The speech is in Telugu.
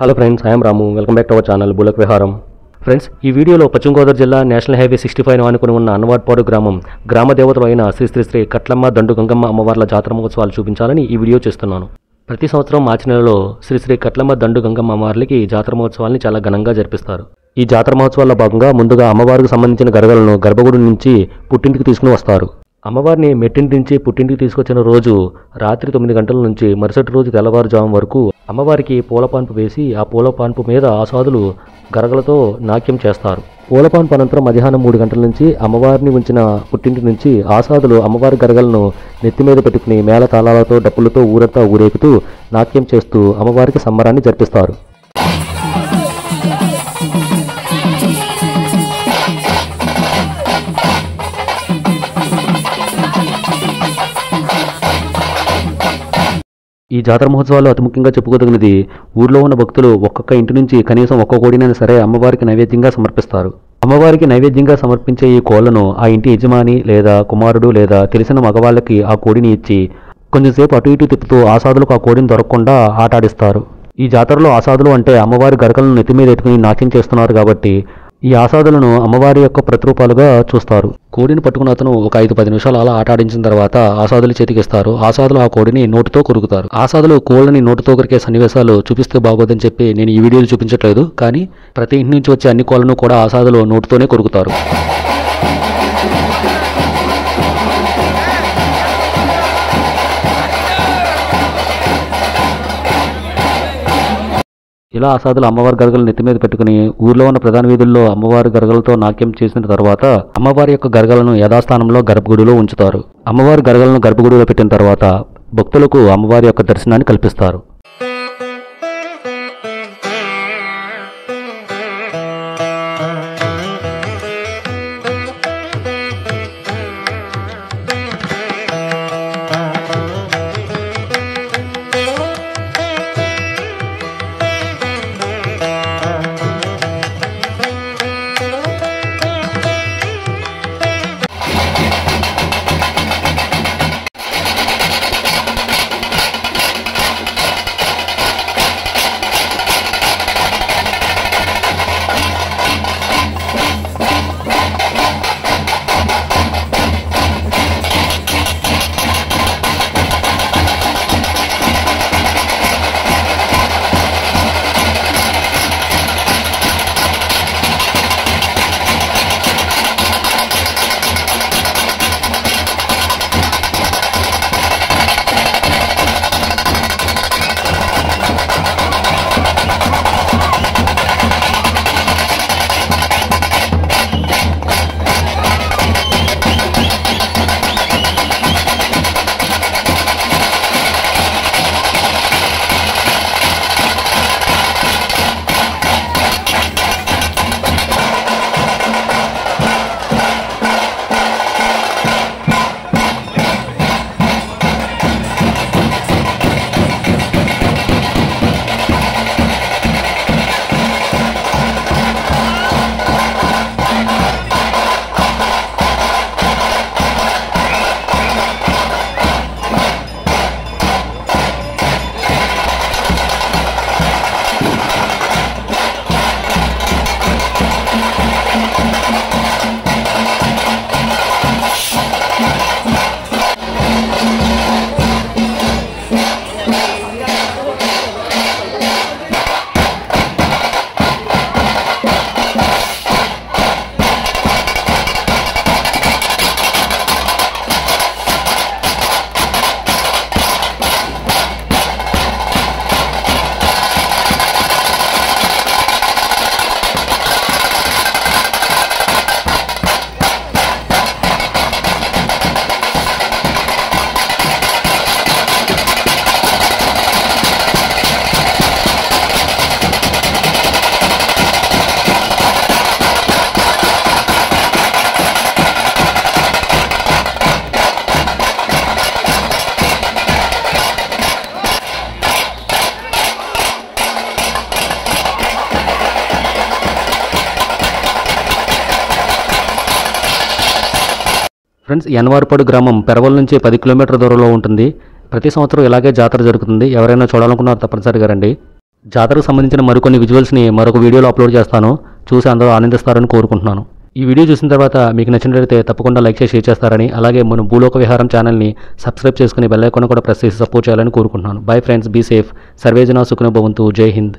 Hello friends, I'm Ramu. Welcome back to our channel bullock విహారం. ఫ్రెండ్స్, ఈ వీడియోలో పశ్చిమ గోదావరి జిల్లా నేషనల్ హైవే 65 ఆనుకుని ఉన్న అన్నవారిపాడు గ్రామ దేవతలు అయిన శ్రీ కట్లమ్మ దండు గంగమ్మ అమ్మవార్ల జాతర మహోత్సవాలు చూపించాలని ఈ వీడియో చేస్తున్నాను. ప్రతి సంవత్సరం మార్చి నెలలో శ్రీ కట్లమ్మ దండు గంగమ్మ అమ్మవార్లకి జాతర మహోత్సవాన్ని చాలా ఘనంగా జరిపిస్తారు. ఈ జాతర మహోత్సవాల్లో భాగంగా ముందుగా అమ్మవారికి సంబంధించిన గరగలను గర్భగుడి నుంచి పుట్టింటికి తీసుకుని వస్తారు. అమ్మవారిని మెట్టింటి నుంచి పుట్టింటికి తీసుకొచ్చిన రోజు రాత్రి 9 గంటల నుంచి మరుసటి రోజు తెల్లవారుజాము వరకు అమ్మవారికి పూలపాన్పు వేసి ఆ పూలపాన్పు మీద ఆసాదులు గరగలతో నాట్యం చేస్తారు. పూలపాన్పు అనంతరం మధ్యాహ్నం 3 గంటల నుంచి అమ్మవారిని ఉంచిన పుట్టింటి నుంచి ఆసాదులు అమ్మవారి గరగలను నెత్తి మీద పెట్టుకుని మేళ తాళాలతో డప్పులతో ఊరంతా ఊరేగుతూ నాట్యం చేస్తూ అమ్మవారికి సంబరాన్ని జరిపిస్తారు. ఈ జాతర మహోత్సవాల్లో అతి ముఖ్యంగా చెప్పుకోదగినది ఊర్లో ఉన్న భక్తులు ఒక్కొక్క ఇంటి నుంచి కనీసం ఒక్క కోడినైనా సరే అమ్మవారికి నైవేద్యంగా సమర్పిస్తారు. అమ్మవారికి నైవేద్యంగా సమర్పించే ఈ కోళ్లను ఆ ఇంటి యజమాని లేదా కుమారుడు లేదా తెలిసిన మగవాళ్ళకి ఆ కోడిని ఇచ్చి కొంచెంసేపు అటు ఇటు తిప్పుతూ ఆసాదులకు ఆ కోడిని దొరకకుండా ఆటాడిస్తారు. ఈ జాతరలో ఆసాదులు అంటే అమ్మవారి గరకలను నెత్తి మీద ఎత్తుకుని నాట్యం చేస్తున్నారు కాబట్టి ఈ ఆసాదులను అమ్మవారి యొక్క ప్రతిరూపాలుగా చూస్తారు. కోడిని పట్టుకున్న అతను ఒక 5-10 నిమిషాలు అలా ఆటాడించిన తర్వాత ఆసాదులు చేతికిస్తారు. ఆసాదులు ఆ కోడిని నోటితో కొరుకుతారు. ఆసాదులు కోళ్ళని నోటితో కొరికే సన్నివేశాలు చూపిస్తే బాగోదని చెప్పి నేను ఈ వీడియోలు చూపించట్లేదు, కానీ ప్రతి ఇంటి నుంచి వచ్చే అన్ని కోళ్లను కూడా ఆసాదులు నోటితోనే కొరుకుతారు. ఇలా ఆసాదులు అమ్మవారి గరగలు నెత్తి మీద పెట్టుకుని ఊర్లో ఉన్న ప్రధాన వీధుల్లో అమ్మవారి గరగలతో నాట్యం చేసిన తర్వాత అమ్మవారి యొక్క గరగలను యథాస్థానంలో గర్భగుడిలో ఉంచుతారు. అమ్మవారి గరగలను గర్భగుడిలో పెట్టిన తర్వాత భక్తులకు అమ్మవారి యొక్క దర్శనాన్ని కల్పిస్తారు. ఫ్రెండ్స్, యనవారిపాడు గ్రామం పెరవల్ నుంచి 10 కిలోమీటర్ల దూరంలో ఉంటుంది. ప్రతి సంవత్సరం ఇలాగే జాతర జరుగుతుంది. ఎవరైనా చూడాలనుకున్నా తప్పనిసరిగా రండి. జాతరకు సంబంధించిన మరికొన్ని విజువల్స్ని మరొక వీడియోలో అప్లోడ్ చేస్తాను. చూసి అందరూ ఆనందిస్తారని కోరుకుంటున్నాను. ఈ వీడియో చూసిన తర్వాత మీకు నచ్చినట్లయితే తప్పకుండా లైక్ చేసి షేర్ చేస్తారని, అలాగే మన భూలోక విహారం ఛానల్ని సబ్స్క్రైబ్ చేసుకుని బెల్ ఐకాన్ కూడా ప్రెస్ చేసి సపోర్ట్ చేయాలని కోరుకుంటున్నాను. బై ఫ్రెండ్స్, బీ సేఫ్, సర్వేజన సుఖినో భవంతు. జై హింద్.